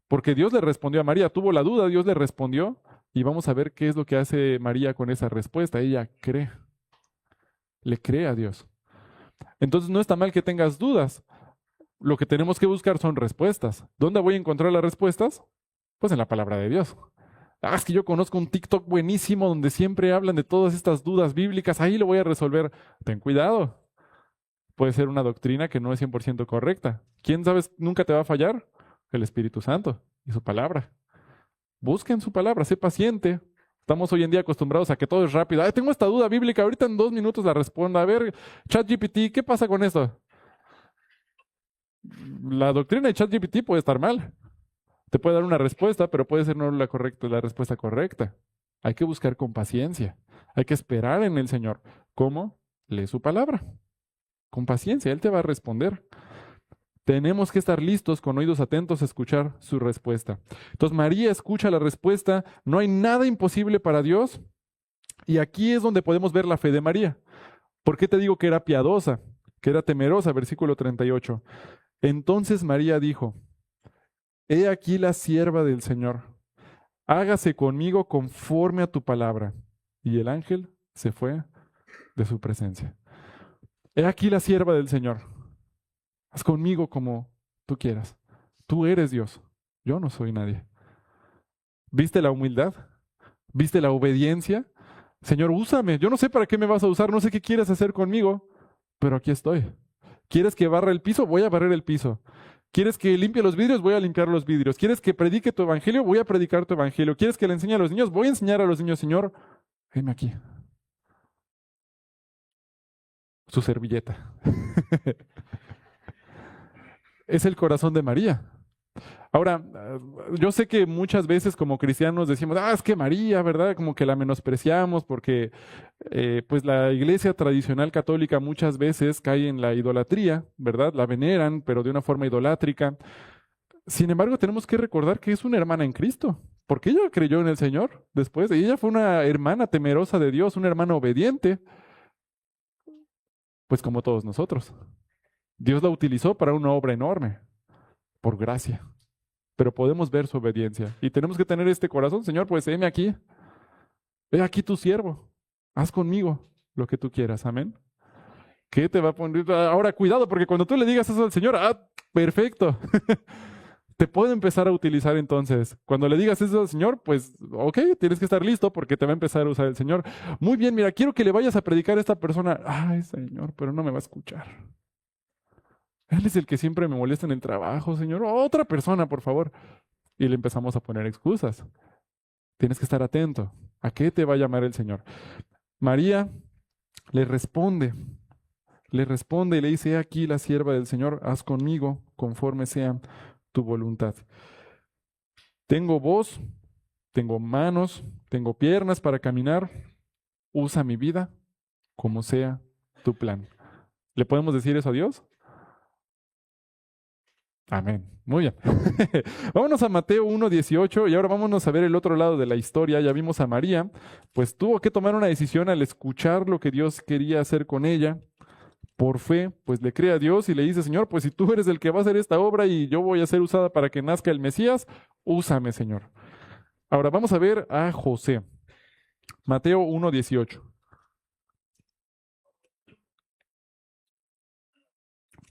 Porque Dios le respondió a María, tuvo la duda, Dios le respondió, y vamos a ver qué es lo que hace María con esa respuesta. Ella cree, le cree a Dios. Entonces no está mal que tengas dudas. Lo que tenemos que buscar son respuestas. ¿Dónde voy a encontrar las respuestas? Pues en la palabra de Dios. Ah, es que yo conozco un TikTok buenísimo donde siempre hablan de todas estas dudas bíblicas, ahí lo voy a resolver. Ten cuidado. Puede ser una doctrina que no es 100% correcta. ¿Quién sabes nunca te va a fallar? El Espíritu Santo y su palabra. Busquen su palabra, sé paciente. Estamos hoy en día acostumbrados a que todo es rápido. Ay, tengo esta duda bíblica, ahorita en 2 minutos la respondo. A ver, ChatGPT, ¿qué pasa con esto? La doctrina de ChatGPT puede estar mal. Te puede dar una respuesta, pero puede ser no la correcta, la respuesta correcta. Hay que buscar con paciencia. Hay que esperar en el Señor. ¿Cómo? Lee su palabra. Con paciencia, Él te va a responder. Tenemos que estar listos con oídos atentos a escuchar su respuesta. Entonces María escucha la respuesta, no hay nada imposible para Dios. Y aquí es donde podemos ver la fe de María. ¿Por qué te digo que era piadosa, que era temerosa? Versículo 38. Entonces María dijo, he aquí la sierva del Señor, hágase conmigo conforme a tu palabra. Y el ángel se fue de su presencia. He aquí la sierva del Señor. Haz conmigo como tú quieras. Tú eres Dios. Yo no soy nadie. ¿Viste la humildad? ¿Viste la obediencia? Señor, úsame. Yo no sé para qué me vas a usar. No sé qué quieres hacer conmigo. Pero aquí estoy. ¿Quieres que barra el piso? Voy a barrer el piso. ¿Quieres que limpie los vidrios? Voy a limpiar los vidrios. ¿Quieres que predique tu evangelio? Voy a predicar tu evangelio. ¿Quieres que le enseñe a los niños? Voy a enseñar a los niños, Señor. Heme aquí. Su servilleta. Es el corazón de María. Ahora, yo sé que muchas veces como cristianos decimos, es que María, ¿verdad? Como que la menospreciamos porque pues la iglesia tradicional católica muchas veces cae en la idolatría, ¿verdad? La veneran, pero de una forma idolátrica. Sin embargo, tenemos que recordar que es una hermana en Cristo, porque ella creyó en el Señor después, y ella fue una hermana temerosa de Dios, una hermana obediente, pues como todos nosotros. Dios la utilizó para una obra enorme, por gracia, pero podemos ver su obediencia y tenemos que tener este corazón, Señor, pues heme aquí, he aquí tu siervo, haz conmigo lo que tú quieras, amén. ¿Qué te va a poner? Ahora, cuidado, porque cuando tú le digas eso al Señor, perfecto. Te puede empezar a utilizar entonces. Cuando le digas eso al Señor, pues, ok, tienes que estar listo porque te va a empezar a usar el Señor. Muy bien, mira, quiero que le vayas a predicar a esta persona. Ay, Señor, pero no me va a escuchar. Él es el que siempre me molesta en el trabajo, Señor. Otra persona, por favor. Y le empezamos a poner excusas. Tienes que estar atento. ¿A qué te va a llamar el Señor? María le responde. Le responde y le dice, he aquí la sierva del Señor, haz conmigo conforme sea tu voluntad. Tengo voz, tengo manos, tengo piernas para caminar. Usa mi vida como sea tu plan. ¿Le podemos decir eso a Dios? Amén. Muy bien. Vámonos a Mateo 1:18 y ahora vámonos a ver el otro lado de la historia. Ya vimos a María, pues tuvo que tomar una decisión al escuchar lo que Dios quería hacer con ella. Por fe, pues le cree a Dios y le dice, Señor, pues si tú eres el que va a hacer esta obra y yo voy a ser usada para que nazca el Mesías, úsame, Señor. Ahora vamos a ver a José. Mateo 1:18.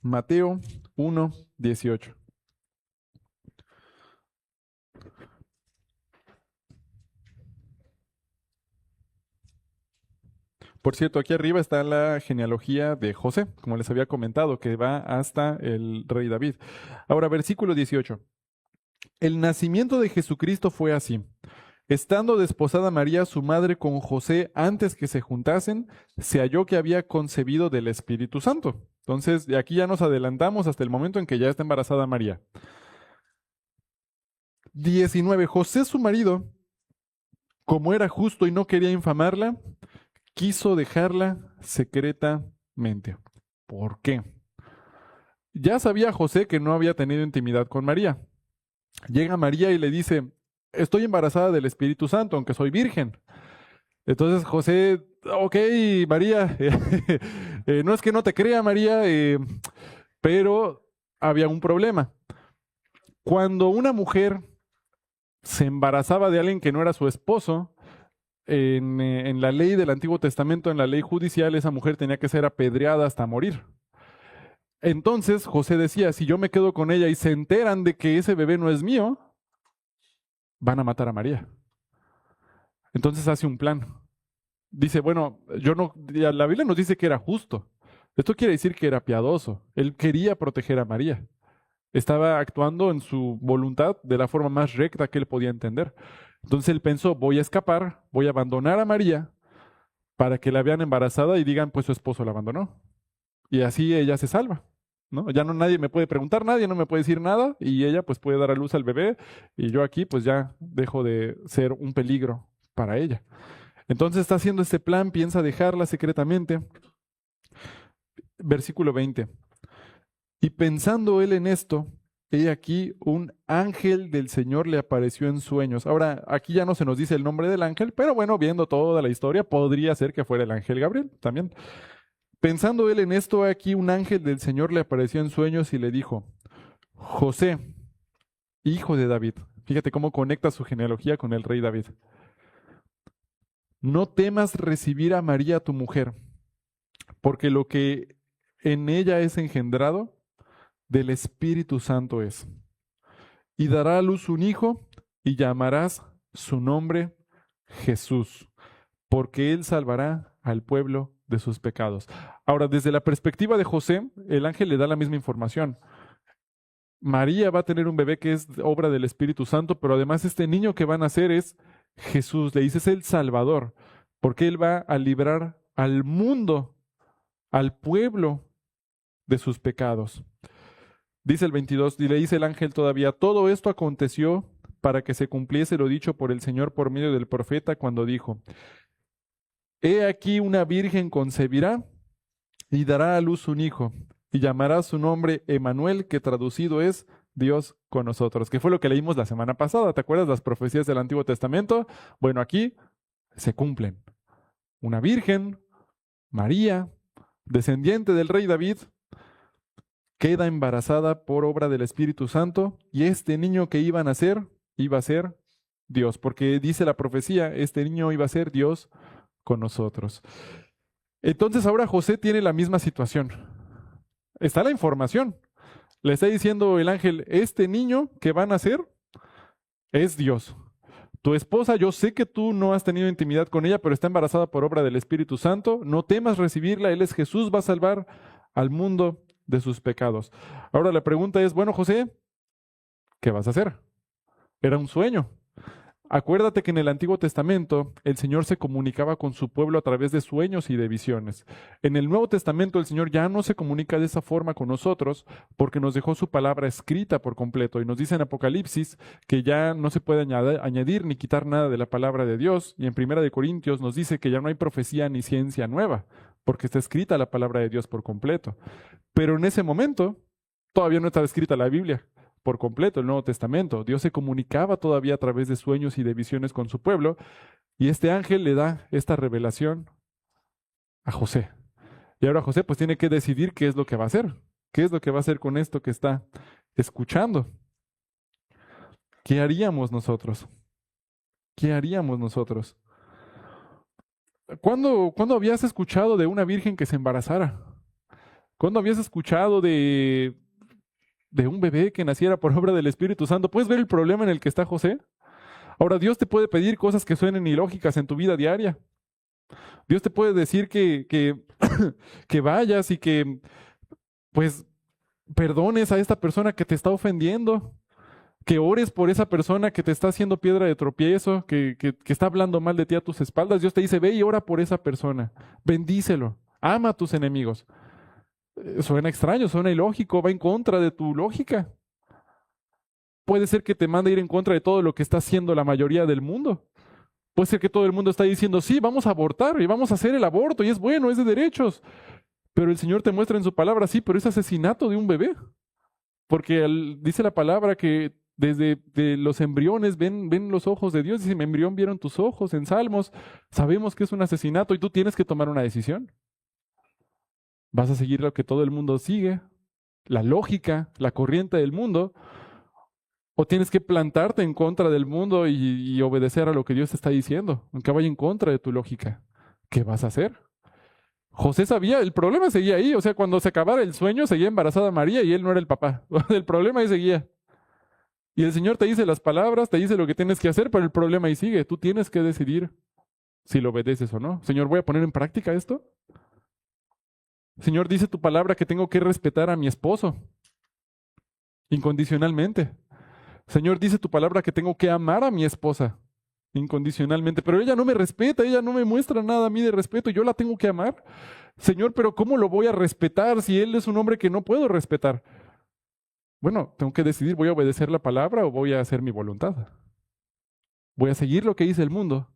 Mateo 1:18. Por cierto, aquí arriba está la genealogía de José, como les había comentado, que va hasta el rey David. Ahora, versículo 18. El nacimiento de Jesucristo fue así. Estando desposada María, su madre, con José, antes que se juntasen, se halló que había concebido del Espíritu Santo. Entonces, de aquí ya nos adelantamos hasta el momento en que ya está embarazada María. 19. José, su marido, como era justo y no quería infamarla, quiso dejarla secretamente. ¿Por qué? Ya sabía José que no había tenido intimidad con María. Llega María y le dice, estoy embarazada del Espíritu Santo, aunque soy virgen. Entonces José, ok, María, no es que no te crea, María, pero había un problema. Cuando una mujer se embarazaba de alguien que no era su esposo, en la ley del Antiguo Testamento, en la ley judicial, esa mujer tenía que ser apedreada hasta morir. Entonces José decía, si yo me quedo con ella y se enteran de que ese bebé no es mío, van a matar a María. Entonces hace un plan. Dice, bueno, yo no, la Biblia nos dice que era justo. Esto quiere decir que era piadoso. Él quería proteger a María. Estaba actuando en su voluntad de la forma más recta que él podía entender. Entonces él pensó, voy a escapar, voy a abandonar a María para que la vean embarazada y digan, pues su esposo la abandonó. Y así ella se salva, ¿no? Ya no nadie me puede preguntar, nadie no me puede decir nada y ella pues puede dar a luz al bebé y yo aquí pues ya dejo de ser un peligro para ella. Entonces está haciendo este plan, piensa dejarla secretamente. Versículo 20. Y pensando él en esto, he aquí un ángel del Señor le apareció en sueños. Ahora, aquí ya no se nos dice el nombre del ángel, pero bueno, viendo toda la historia, podría ser que fuera el ángel Gabriel también. Pensando él en esto, aquí un ángel del Señor le apareció en sueños y le dijo, José, hijo de David. Fíjate cómo conecta su genealogía con el rey David. No temas recibir a María tu mujer, porque lo que en ella es engendrado del Espíritu Santo es. Y dará a luz un hijo y llamarás su nombre Jesús, porque él salvará al pueblo de sus pecados. Ahora, desde la perspectiva de José, el ángel le da la misma información. María va a tener un bebé que es obra del Espíritu Santo, pero además este niño que va a nacer es Jesús. Le dice, es el Salvador, porque él va a librar al mundo, al pueblo de sus pecados. Dice el 22, y le dice el ángel todavía, todo esto aconteció para que se cumpliese lo dicho por el Señor por medio del profeta cuando dijo, he aquí una virgen concebirá y dará a luz un hijo, y llamará su nombre Emmanuel, que traducido es Dios con nosotros, que fue lo que leímos la semana pasada. ¿Te acuerdas las profecías del Antiguo Testamento? Bueno, aquí se cumplen. Una virgen, María, descendiente del rey David, queda embarazada por obra del Espíritu Santo, y este niño que iba a nacer iba a ser Dios, porque dice la profecía, este niño iba a ser Dios con nosotros. Entonces ahora José tiene la misma situación. Está la información. Le está diciendo el ángel, este niño que va a nacer es Dios. Tu esposa, yo sé que tú no has tenido intimidad con ella, pero está embarazada por obra del Espíritu Santo. No temas recibirla, Él es Jesús, va a salvar al mundo de sus pecados. Ahora la pregunta es, bueno, José, ¿qué vas a hacer? Era un sueño. Acuérdate que en el Antiguo Testamento el Señor se comunicaba con su pueblo a través de sueños y de visiones. En el Nuevo Testamento el Señor ya no se comunica de esa forma con nosotros porque nos dejó su palabra escrita por completo y nos dice en Apocalipsis que ya no se puede añadir ni quitar nada de la palabra de Dios, y en Primera de Corintios nos dice que ya no hay profecía ni ciencia nueva porque está escrita la palabra de Dios por completo. Pero en ese momento todavía no estaba escrita la Biblia por completo, el Nuevo Testamento. Dios se comunicaba todavía a través de sueños y de visiones con su pueblo, y este ángel le da esta revelación a José. Y ahora José pues tiene que decidir qué es lo que va a hacer, qué es lo que va a hacer con esto que está escuchando. ¿Qué haríamos nosotros? ¿Qué haríamos nosotros? ¿Cuándo habías escuchado de una virgen que se embarazara? ¿Cuándo habías escuchado de un bebé que naciera por obra del Espíritu Santo? ¿Puedes ver el problema en el que está José? Ahora, Dios te puede pedir cosas que suenen ilógicas en tu vida diaria. Dios te puede decir que vayas y que, pues, perdones a esta persona que te está ofendiendo, que ores por esa persona que te está haciendo piedra de tropiezo, que está hablando mal de ti a tus espaldas. Dios te dice, ve y ora por esa persona, bendícelo, ama a tus enemigos. Suena extraño, suena ilógico, va en contra de tu lógica. Puede ser que te mande a ir en contra de todo lo que está haciendo la mayoría del mundo. Puede ser que todo el mundo está diciendo, sí, vamos a abortar y vamos a hacer el aborto y es bueno, es de derechos. Pero el Señor te muestra en su palabra, sí, pero es asesinato de un bebé. Porque dice la palabra que desde los embriones ven los ojos de Dios. Dice, mi embrión vieron tus ojos en Salmos. Sabemos que es un asesinato y tú tienes que tomar una decisión. ¿Vas a seguir lo que todo el mundo sigue? La lógica, la corriente del mundo. ¿O tienes que plantarte en contra del mundo y obedecer a lo que Dios te está diciendo, aunque vaya en contra de tu lógica? ¿Qué vas a hacer? José sabía, el problema seguía ahí. O sea, cuando se acabara el sueño, seguía embarazada María y él no era el papá. El problema ahí seguía. Y el Señor te dice las palabras, te dice lo que tienes que hacer, pero el problema ahí sigue. Tú tienes que decidir si lo obedeces o no. Señor, ¿voy a poner en práctica esto? Señor, dice tu palabra que tengo que respetar a mi esposo incondicionalmente. Señor, dice tu palabra que tengo que amar a mi esposa incondicionalmente, pero ella no me respeta, ella no me muestra nada a mí de respeto, y yo la tengo que amar. Señor, pero ¿cómo lo voy a respetar si él es un hombre que no puedo respetar? Bueno, tengo que decidir, ¿voy a obedecer la palabra o voy a hacer mi voluntad? ¿Voy a seguir lo que dice el mundo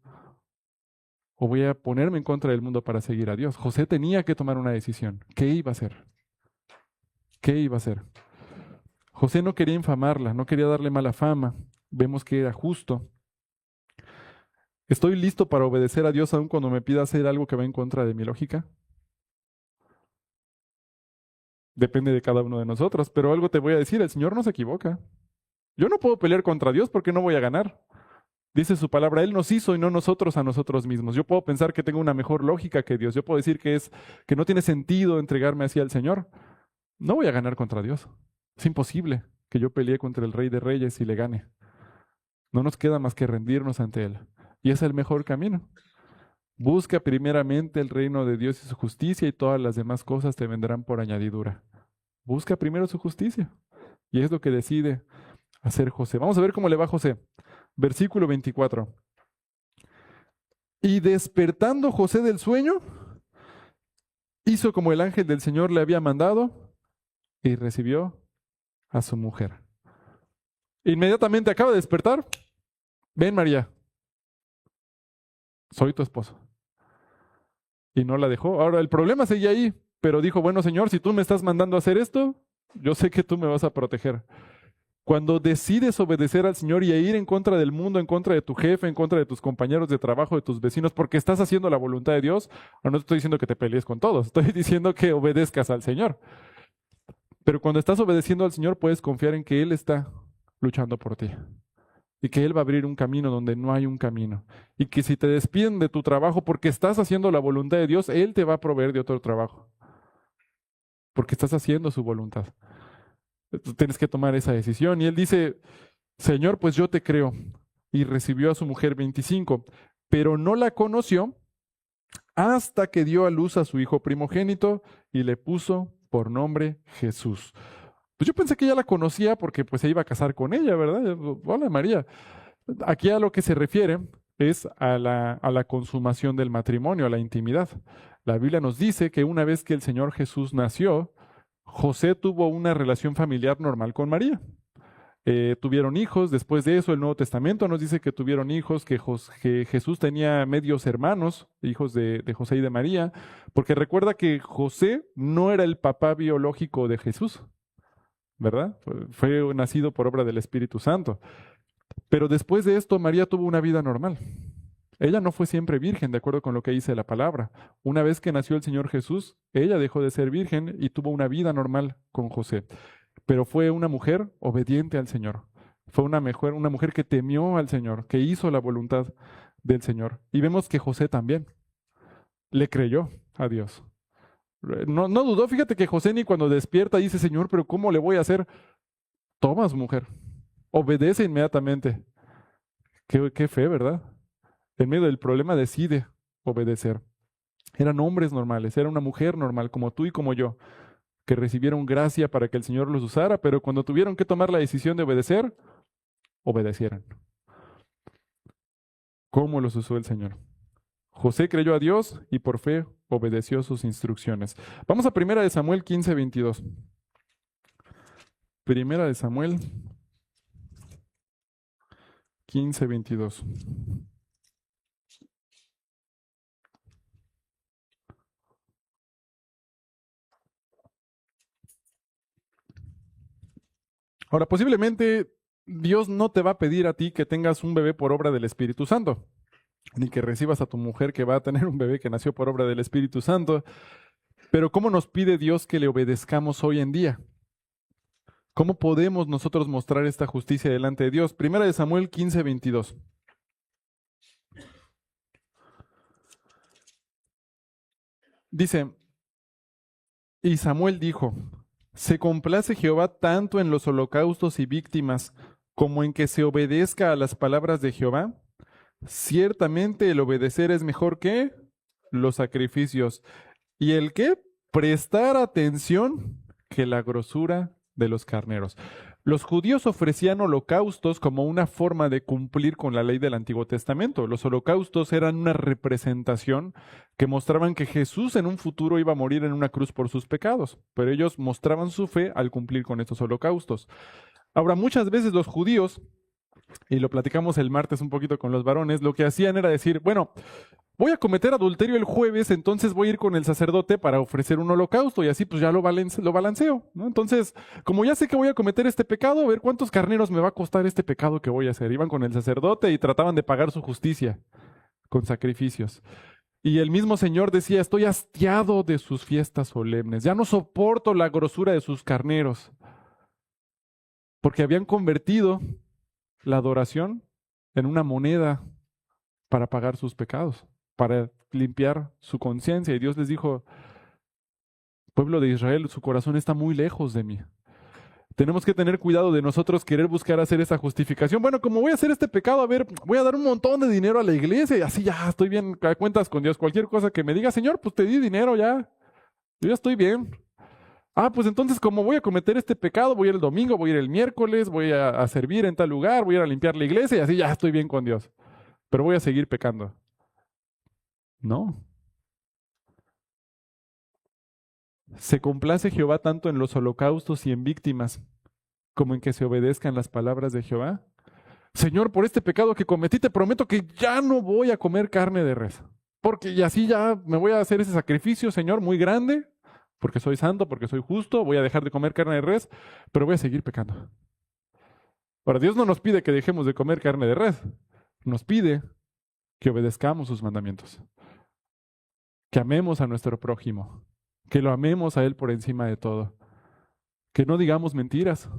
o voy a ponerme en contra del mundo para seguir a Dios? José tenía que tomar una decisión. ¿Qué iba a hacer? ¿Qué iba a hacer? José no quería infamarla, no quería darle mala fama. Vemos que era justo. ¿Estoy listo para obedecer a Dios aun cuando me pida hacer algo que va en contra de mi lógica? Depende de cada uno de nosotros, pero algo te voy a decir, el Señor no se equivoca. Yo no puedo pelear contra Dios porque no voy a ganar. Dice su palabra, Él nos hizo y no nosotros a nosotros mismos. Yo puedo pensar que tengo una mejor lógica que Dios. Yo puedo decir que no tiene sentido entregarme así al Señor. No voy a ganar contra Dios. Es imposible que yo pelee contra el Rey de Reyes y le gane. No nos queda más que rendirnos ante Él. Y es el mejor camino. Busca primeramente el reino de Dios y su justicia y todas las demás cosas te vendrán por añadidura. Busca primero su justicia. Y es lo que decide hacer José. Vamos a ver cómo le va a José. Versículo 24. Y despertando José del sueño, hizo como el ángel del Señor le había mandado y recibió a su mujer. Inmediatamente acaba de despertar. Ven, María, soy tu esposo. Y no la dejó. Ahora, el problema seguía ahí, pero dijo, bueno, Señor, si tú me estás mandando a hacer esto, yo sé que tú me vas a proteger. Cuando decides obedecer al Señor y ir en contra del mundo, en contra de tu jefe, en contra de tus compañeros de trabajo, de tus vecinos, porque estás haciendo la voluntad de Dios, no te estoy diciendo que te pelees con todos, estoy diciendo que obedezcas al Señor. Pero cuando estás obedeciendo al Señor, puedes confiar en que Él está luchando por ti y que Él va a abrir un camino donde no hay un camino. Y que si te despiden de tu trabajo porque estás haciendo la voluntad de Dios, Él te va a proveer de otro trabajo, porque estás haciendo su voluntad. Tú tienes que tomar esa decisión. Y Él dice, Señor, pues yo te creo. Y recibió a su mujer 25, pero no la conoció hasta que dio a luz a su hijo primogénito y le puso por nombre Jesús. Pues yo pensé que ya la conocía porque pues se iba a casar con ella, ¿verdad? Hola María. Aquí a lo que se refiere es a la consumación del matrimonio, a la intimidad. La Biblia nos dice que una vez que el Señor Jesús nació, José tuvo una relación familiar normal con María. Tuvieron hijos, después de eso el Nuevo Testamento nos dice que tuvieron hijos, que Jesús tenía medios hermanos, hijos de José y de María, porque recuerda que José no era el papá biológico de Jesús, ¿verdad? Fue nacido por obra del Espíritu Santo. Pero después de esto María tuvo una vida normal. Ella no fue siempre virgen, de acuerdo con lo que dice la palabra. Una vez que nació el Señor Jesús, ella dejó de ser virgen y tuvo una vida normal con José. Pero fue una mujer obediente al Señor. Fue una mujer que temió al Señor, que hizo la voluntad del Señor. Y vemos que José también le creyó a Dios. No dudó, fíjate que José ni cuando despierta dice, Señor, pero ¿cómo le voy a hacer? Toma, mujer, obedece inmediatamente. Qué fe, ¿verdad? En medio del problema decide obedecer. Eran hombres normales, era una mujer normal, como tú y como yo, que recibieron gracia para que el Señor los usara, pero cuando tuvieron que tomar la decisión de obedecer, obedecieron. ¿Cómo los usó el Señor? José creyó a Dios y por fe obedeció sus instrucciones. Vamos a 1 Samuel 15:22. 1 Samuel 15:22. Ahora, posiblemente Dios no te va a pedir a ti que tengas un bebé por obra del Espíritu Santo, ni que recibas a tu mujer que va a tener un bebé que nació por obra del Espíritu Santo. Pero ¿cómo nos pide Dios que le obedezcamos hoy en día? ¿Cómo podemos nosotros mostrar esta justicia delante de Dios? 1 Samuel 15:22. Dice, y Samuel dijo, ¿se complace Jehová tanto en los holocaustos y víctimas como en que se obedezca a las palabras de Jehová? Ciertamente el obedecer es mejor que los sacrificios. ¿Y el qué? Prestar atención que la grosura de los carneros. Los judíos ofrecían holocaustos como una forma de cumplir con la ley del Antiguo Testamento. Los holocaustos eran una representación que mostraban que Jesús en un futuro iba a morir en una cruz por sus pecados, pero ellos mostraban su fe al cumplir con estos holocaustos. Ahora, muchas veces los judíos, y lo platicamos el martes un poquito con los varones, lo que hacían era decir, bueno, voy a cometer adulterio el jueves, entonces voy a ir con el sacerdote para ofrecer un holocausto y así pues ya lo balanceo, ¿no? Entonces, como ya sé que voy a cometer este pecado, a ver cuántos carneros me va a costar este pecado que voy a hacer. Iban con el sacerdote y trataban de pagar su justicia con sacrificios. Y el mismo Señor decía, estoy hastiado de sus fiestas solemnes, ya no soporto la grosura de sus carneros, porque habían convertido la adoración en una moneda para pagar sus pecados, para limpiar su conciencia. Y Dios les dijo, pueblo de Israel, su corazón está muy lejos de mí. Tenemos que tener cuidado de nosotros querer buscar hacer esa justificación. Bueno, como voy a hacer este pecado, a ver, voy a dar un montón de dinero a la iglesia y así ya estoy bien, a cuentas con Dios. Cualquier cosa que me diga, Señor, pues te di dinero ya, yo ya estoy bien. Ah, pues entonces como voy a cometer este pecado, voy a ir el domingo, voy a ir el miércoles, voy a servir en tal lugar, voy a ir a limpiar la iglesia y así ya estoy bien con Dios. Pero voy a seguir pecando. No. Se complace Jehová tanto en los holocaustos y en víctimas, como en que se obedezcan las palabras de Jehová. Señor, por este pecado que cometí, te prometo que ya no voy a comer carne de res. Porque y así ya me voy a hacer ese sacrificio, Señor, muy grande, porque soy santo, porque soy justo, voy a dejar de comer carne de res, pero voy a seguir pecando. Ahora, Dios no nos pide que dejemos de comer carne de res, nos pide que obedezcamos sus mandamientos, que amemos a nuestro prójimo, que lo amemos a Él por encima de todo, que no digamos mentiras,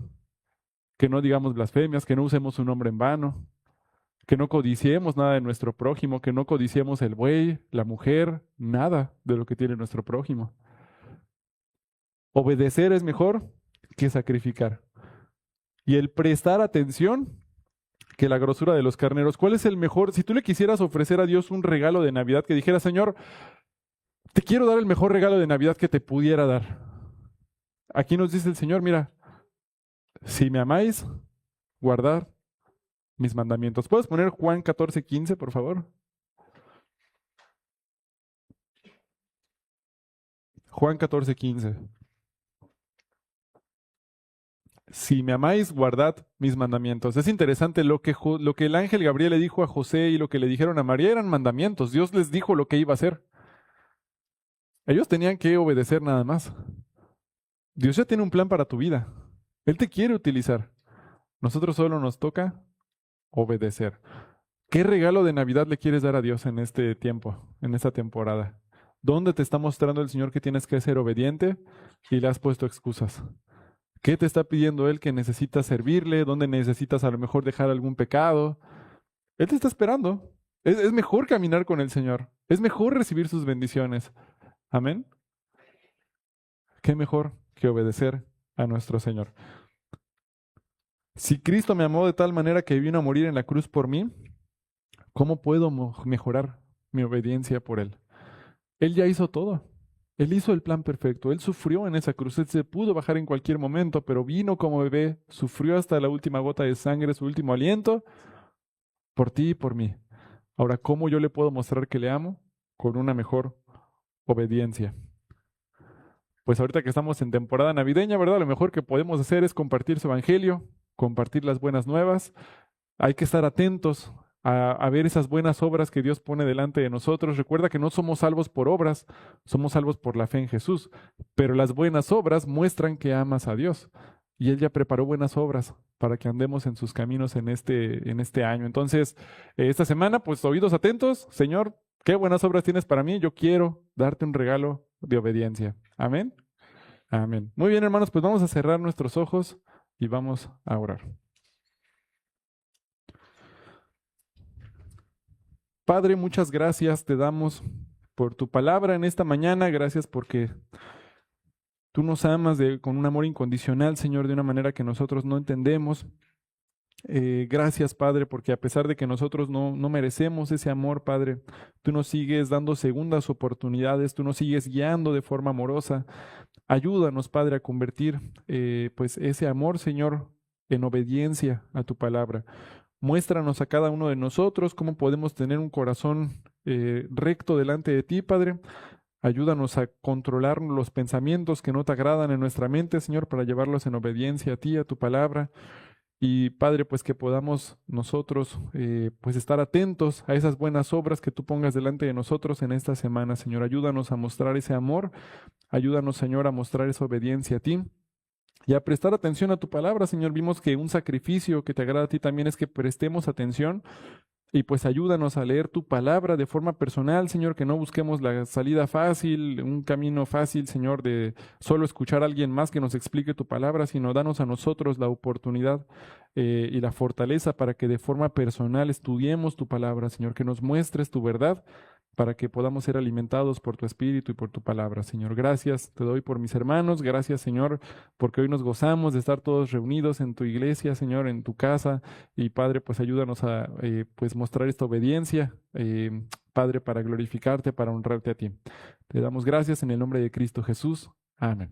que no digamos blasfemias, que no usemos su nombre en vano, que no codiciemos nada de nuestro prójimo, que no codiciemos el buey, la mujer, nada de lo que tiene nuestro prójimo. Obedecer es mejor que sacrificar. Y el prestar atención que la grosura de los carneros. ¿Cuál es el mejor? Si tú le quisieras ofrecer a Dios un regalo de Navidad que dijera, Señor, te quiero dar el mejor regalo de Navidad que te pudiera dar. Aquí nos dice el Señor, mira, si me amáis, guardad mis mandamientos. ¿Puedes poner Juan 14:15, por favor? Juan 14:15. Si me amáis, guardad mis mandamientos. Es interesante lo que el ángel Gabriel le dijo a José y lo que le dijeron a María eran mandamientos. Dios les dijo lo que iba a hacer. Ellos tenían que obedecer nada más. Dios ya tiene un plan para tu vida. Él te quiere utilizar. Nosotros solo nos toca obedecer. ¿Qué regalo de Navidad le quieres dar a Dios en este tiempo, en esta temporada? ¿Dónde te está mostrando el Señor que tienes que ser obediente y le has puesto excusas? ¿Qué te está pidiendo Él que necesitas servirle? ¿Dónde necesitas a lo mejor dejar algún pecado? Él te está esperando. Es mejor caminar con el Señor. Es mejor recibir sus bendiciones. Amén. ¿Qué mejor que obedecer a nuestro Señor? Si Cristo me amó de tal manera que vino a morir en la cruz por mí, ¿cómo puedo mejorar mi obediencia por Él? Él ya hizo todo. Él hizo el plan perfecto. Él sufrió en esa cruz. Él se pudo bajar en cualquier momento, pero vino como bebé, sufrió hasta la última gota de sangre, su último aliento, por ti y por mí. Ahora, ¿cómo yo le puedo mostrar que le amo? Con una mejor obediencia. Pues ahorita que estamos en temporada navideña, ¿verdad? Lo mejor que podemos hacer es compartir su evangelio, compartir las buenas nuevas. Hay que estar atentos a ver esas buenas obras que Dios pone delante de nosotros. Recuerda que no somos salvos por obras, somos salvos por la fe en Jesús. Pero las buenas obras muestran que amas a Dios. Y Él ya preparó buenas obras para que andemos en sus caminos en este año. Entonces, esta semana, pues oídos atentos. Señor, ¿qué buenas obras tienes para mí? Yo quiero darte un regalo de obediencia. Amén. Amén. Muy bien, hermanos, pues vamos a cerrar nuestros ojos y vamos a orar. Padre, muchas gracias te damos por tu palabra en esta mañana. Gracias porque tú nos amas con un amor incondicional, Señor, de una manera que nosotros no entendemos. Gracias, Padre, porque a pesar de que nosotros no merecemos ese amor, Padre, tú nos sigues dando segundas oportunidades, tú nos sigues guiando de forma amorosa. Ayúdanos, Padre, a convertir pues ese amor, Señor, en obediencia a tu palabra. Muéstranos a cada uno de nosotros cómo podemos tener un corazón recto delante de ti, Padre. Ayúdanos a controlar los pensamientos que no te agradan en nuestra mente, Señor, para llevarlos en obediencia a ti, a tu palabra. Y Padre, pues que podamos nosotros pues estar atentos a esas buenas obras que tú pongas delante de nosotros en esta semana, Señor. Ayúdanos a mostrar ese amor. Ayúdanos, Señor, a mostrar esa obediencia a ti. Y a prestar atención a tu palabra, Señor. Vimos que un sacrificio que te agrada a ti también es que prestemos atención y pues ayúdanos a leer tu palabra de forma personal, Señor, que no busquemos la salida fácil, un camino fácil, Señor, de solo escuchar a alguien más que nos explique tu palabra, sino danos a nosotros la oportunidad y la fortaleza para que de forma personal estudiemos tu palabra, Señor, que nos muestres tu verdad para que podamos ser alimentados por tu espíritu y por tu palabra, Señor. Gracias te doy por mis hermanos, gracias, Señor, porque hoy nos gozamos de estar todos reunidos en tu iglesia, Señor, en tu casa, y Padre, pues ayúdanos a pues mostrar esta obediencia, Padre, para glorificarte, para honrarte a ti. Te damos gracias en el nombre de Cristo Jesús. Amén.